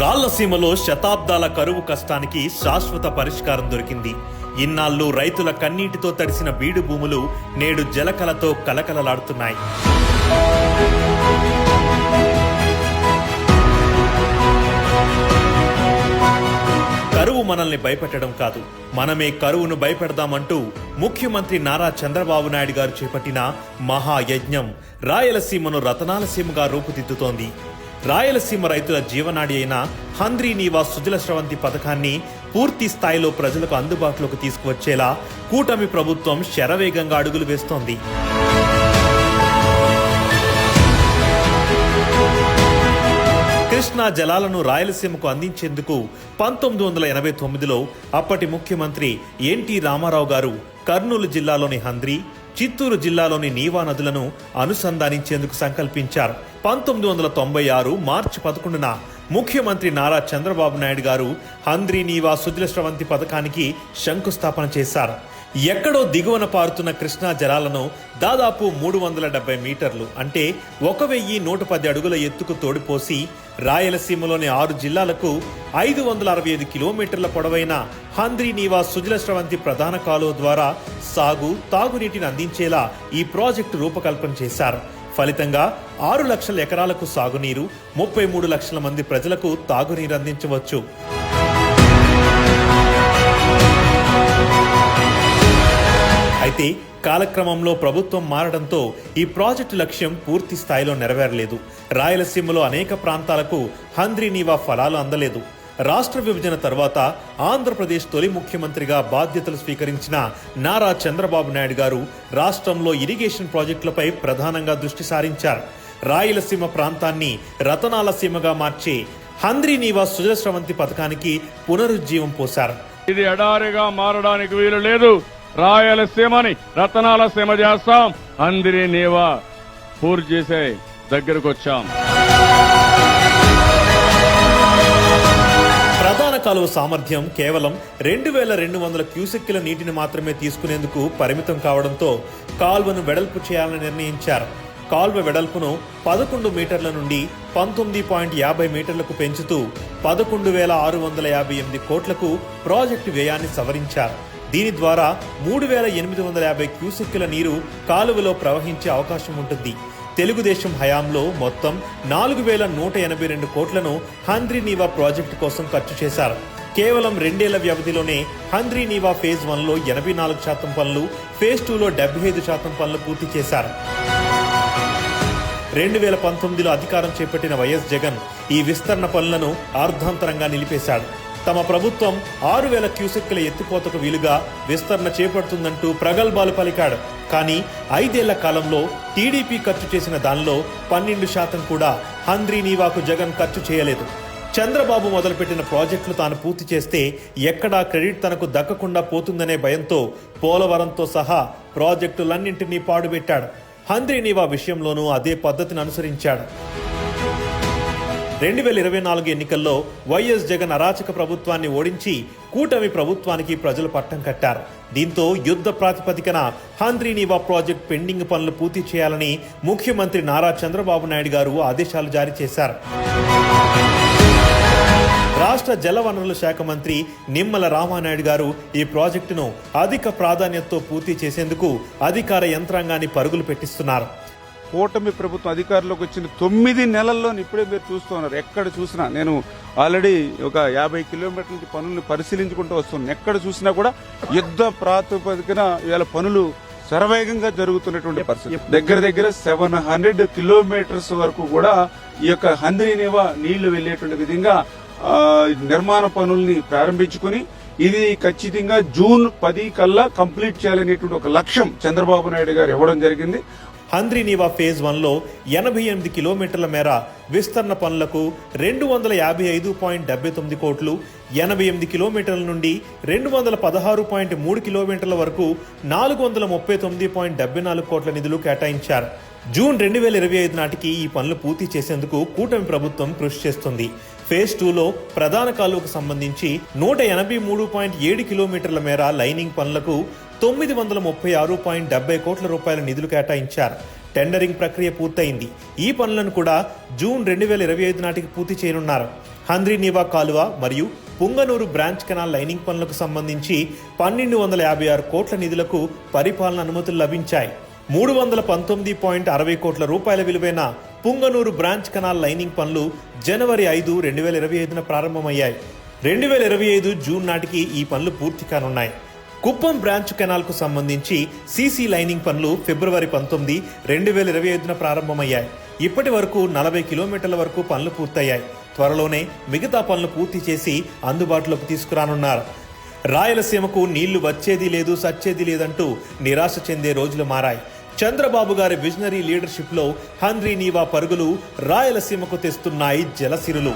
రాళ్లసీమలో శతాబ్దాల కరువు కష్టానికి శాశ్వత పరిష్కారం దొరికింది. ఇన్నాళ్లు రైతుల కన్నీటితో తడిసిన బీడు భూములు నేడు జలకలతో కలకలలాడుతున్నాయి. కరువు మనల్ని భయపెట్టడం కాదు, మనమే కరువును భయపెడదామంటూ ముఖ్యమంత్రి నారా చంద్రబాబు నాయుడు గారు చేపట్టిన మహాయజ్ఞం రాయలసీమను రతనాల సీమగా రూపుదిద్దుతోంది. రాయలసీమ రైతుల జీవనాడి అయిన హంద్రీ నీవా సుజల స్రవంతి పథకాన్ని పూర్తి స్థాయిలో ప్రజలకు అందుబాటులోకి తీసుకువచ్చేలా కూటమి ప్రభుత్వం శరవేగంగా అడుగులు వేస్తోంది. కృష్ణా జలాలను రాయలసీమకు అందించేందుకు 1989లో అప్పటి ముఖ్యమంత్రి ఎన్టీ రామారావు గారు కర్నూలు జిల్లాలోని హంద్రీ, చిత్తూరు జిల్లాలోని నీవా నదులను అనుసంధానించేందుకు సంకల్పించారు. 1996 మార్చి 11న ముఖ్యమంత్రి నారా చంద్రబాబు నాయుడు గారు హంద్రీ నీవా సుజల స్రవంతి పథకానికి శంకుస్థాపన చేశారు. ఎక్కడో దిగువన పారుతున్న కృష్ణా జలాలను దాదాపు 370 మీటర్లు అంటే 1110 అడుగుల ఎత్తుకు తోడిపోసి రాయలసీమలోని 6 జిల్లాలకు 565 కిలోమీటర్ల పొడవైన హంద్రీ నీవా సుజల స్రవంతి ప్రధాన కాలువ ద్వారా సాగు, తాగునీటిని అందించేలా ఈ ప్రాజెక్టు రూపకల్పన చేశారు. ఫలితంగా 6 లక్షల ఎకరాలకు సాగునీరు, 33 లక్షల మంది ప్రజలకు తాగునీరు అందించవచ్చు. అయితే కాలక్రమంలో ప్రభుత్వం మారడంతో ఈ ప్రాజెక్టు లక్ష్యం పూర్తి స్థాయిలో నెరవేరలేదు. రాయలసీమలో అనేక ప్రాంతాలకు హంద్రీ నీవా ఫలాలు అందలేదు. రాష్ట్ర విభజన తర్వాత ఆంధ్రప్రదేశ్ తొలి ముఖ్యమంత్రిగా బాధ్యతలు స్వీకరించిన నారా చంద్రబాబు నాయుడు గారు రాష్ట్రంలో ఇరిగేషన్ ప్రాజెక్టులపై ప్రధానంగా దృష్టి సారించారు. రాయలసీమ ప్రాంతాన్ని రతనాల సీమగా మార్చే హంద్రీ నీవా సుజల స్రవంతి పథకానికి పునరుజ్జీవం పోశారు. ఇది ఎడారిగా మారడానికి వీలు లేదు. రాయలసీమని రతనాల సీమ చేస్తాం. హంద్రీ నీవా పూర్తి చేసే దగ్గరకు వచ్చాం. ప్రధాన కాలువ సామర్థ్యం కేవలం 2200 క్యూసెక్కుల నీటిని మాత్రమే తీసుకునేందుకు పరిమితం కావడంతో కాల్వను వెడల్పు చేయాలని నిర్ణయించారు. కాల్వ వెడల్పును 11 మీటర్ల నుండి 19.50 మీటర్లకు పెంచుతూ 11,658 కోట్లకు ప్రాజెక్టు వ్యయాన్ని సవరించారు. దీని ద్వారా 3,850 క్యూసెక్కుల నీరు కాలువలో ప్రవహించే అవకాశం ఉంటుంది. తెలుగుదేశం హయాంలో మొత్తం 4,182 కోట్లను హంద్రీ నీవా ప్రాజెక్టు కోసం ఖర్చు చేశారు. కేవలం 2 ఏళ్ల వ్యవధిలోనే హంద్రీ నీవా ఫేజ్ 1లో 84% పనులు, ఫేజ్ 2లో 75% పనులు పూర్తి చేశారు. 2019లో అధికారం చేపట్టిన వైఎస్ జగన్ ఈ విస్తరణ పనులను అర్ధాంతరంగా నిలిపేశాడు. తమ ప్రభుత్వం 6,000 క్యూసెక్కుల ఎత్తిపోతకు వీలుగా విస్తరణ చేపడుతుందంటూ ప్రగల్భాలు పలికాడు. కానీ 5 ఏళ్ల కాలంలో టీడీపీ ఖర్చు చేసిన దానిలో 12% కూడా హంద్రీ నీవాకు జగన్ ఖర్చు చేయలేదు. చంద్రబాబు మొదలుపెట్టిన ప్రాజెక్టులు తాను పూర్తి చేస్తే ఎక్కడా క్రెడిట్ తనకు దక్కకుండా పోతుందనే భయంతో పోలవరంతో సహా ప్రాజెక్టులన్నింటినీ పాడుపెట్టాడు. హంద్రీ నీవా విషయంలోనూ అదే పద్ధతిని అనుసరించాడు. 2024 ఎన్నికల్లో వైఎస్ జగన్ అరాచక ప్రభుత్వాన్ని ఓడించి కూటమి ప్రభుత్వానికి ప్రజలు పట్టం కట్టారు. దీంతో యుద్ధ ప్రాతిపదికన హంద్రీ నీవా ప్రాజెక్ట్ పెండింగ్ పనులు పూర్తి చేయాలని ముఖ్యమంత్రి నారా చంద్రబాబు నాయుడు గారు ఆదేశాలు జారీ చేశారు. రాష్ట్ర జలవనరుల శాఖ మంత్రి నిమ్మల రామానాయుడు గారు ఈ ప్రాజెక్టును అధిక ప్రాధాన్యతతో పూర్తి చేసేందుకు అధికార యంత్రాంగాన్ని పరుగులు పెట్టిస్తున్నారు. కూటమి ప్రభుత్వం అధికారంలోకి వచ్చిన 9 నెలల్లో ఇప్పుడే మీరు చూస్తున్నారు. ఎక్కడ చూసినా నేను ఆల్రెడీ ఒక 50 కిలోమీటర్ల పనులను పరిశీలించుకుంటూ వస్తున్నాను. ఎక్కడ చూసినా కూడా యుద్ధ ప్రాతిపదికన ఇవాళ పనులు శరవేగంగా జరుగుతున్నటువంటి పరిస్థితి. దగ్గర 700 కిలోమీటర్స్ వరకు కూడా ఈ యొక్క హంద్రీ నీవా నీళ్లు వెళ్లేటువంటి విధంగా నిర్మాణ పనుల్ని ప్రారంభించుకుని ఇది ఖచ్చితంగా జూన్ 10 కల్లా కంప్లీట్ చేయాలనేటువంటి ఒక లక్ష్యం చంద్రబాబు నాయుడు గారు ఇవ్వడం జరిగింది. హంద్రీ నీవా ఫేజ్ 1లో 88 కిలోమీటర్ల మేర విస్తరణ పనులకు 255.79 కోట్లు, 88 కిలోమీటర్ల నుండి 216.3 కిలోమీటర్ల వరకు 439.74 కోట్ల నిధులు కేటాయించారు. జూన్ 2025 నాటికి ఈ పనులు పూర్తి చేసేందుకు కూటమి ప్రభుత్వం కృషి చేస్తుంది. ఫేజ్ 2లో ప్రధాన కాలువకు సంబంధించి 183.7 కిలోమీటర్ల మేర లైనింగ్ పనులకు 936.70 కోట్ల రూపాయల నిధులు కేటాయించారు. టెండరింగ్ ప్రక్రియ పూర్తయింది. ఈ పనులను కూడా జూన్ 2025 నాటికి పూర్తి చేయనున్నారు. హంద్రీ నీవా కాలువ మరియు పుంగనూరు బ్రాంచ్ కెనాల్ లైనింగ్ పనులకు సంబంధించి 1256 కోట్ల నిధులకు పరిపాలన అనుమతులు లభించాయి. 319.60 కోట్ల రూపాయల విలువైన పుంగనూరు బ్రాంచ్ కెనాల్ లైనింగ్ పనులు జనవరి 5, 2025 ప్రారంభమయ్యాయి. 2025 జూన్ నాటికి ఈ పనులు పూర్తి కానున్నాయి. కుప్పం బ్రాంచ్ కెనాల్ కు సంబంధించి సీసీ లైనింగ్ పనులు ఫిబ్రవరి 19, 2025 ప్రారంభమయ్యాయి. ఇప్పటి వరకు 40 కిలోమీటర్ల వరకు పనులు పూర్తయ్యాయి. త్వరలోనే మిగతా పనులు పూర్తి చేసి అందుబాటులోకి తీసుకురానున్నారు. రాయలసీమకు నీళ్లు వచ్చేది లేదు, సచ్చేది లేదంటూ నిరాశ చెందే రోజులు మారాయి. చంద్రబాబు గారి విజనరీ లీడర్షిప్ లో హంద్రీ నీవా పరుగులు రాయలసీమకు తెస్తున్నాయి జలసిరులు.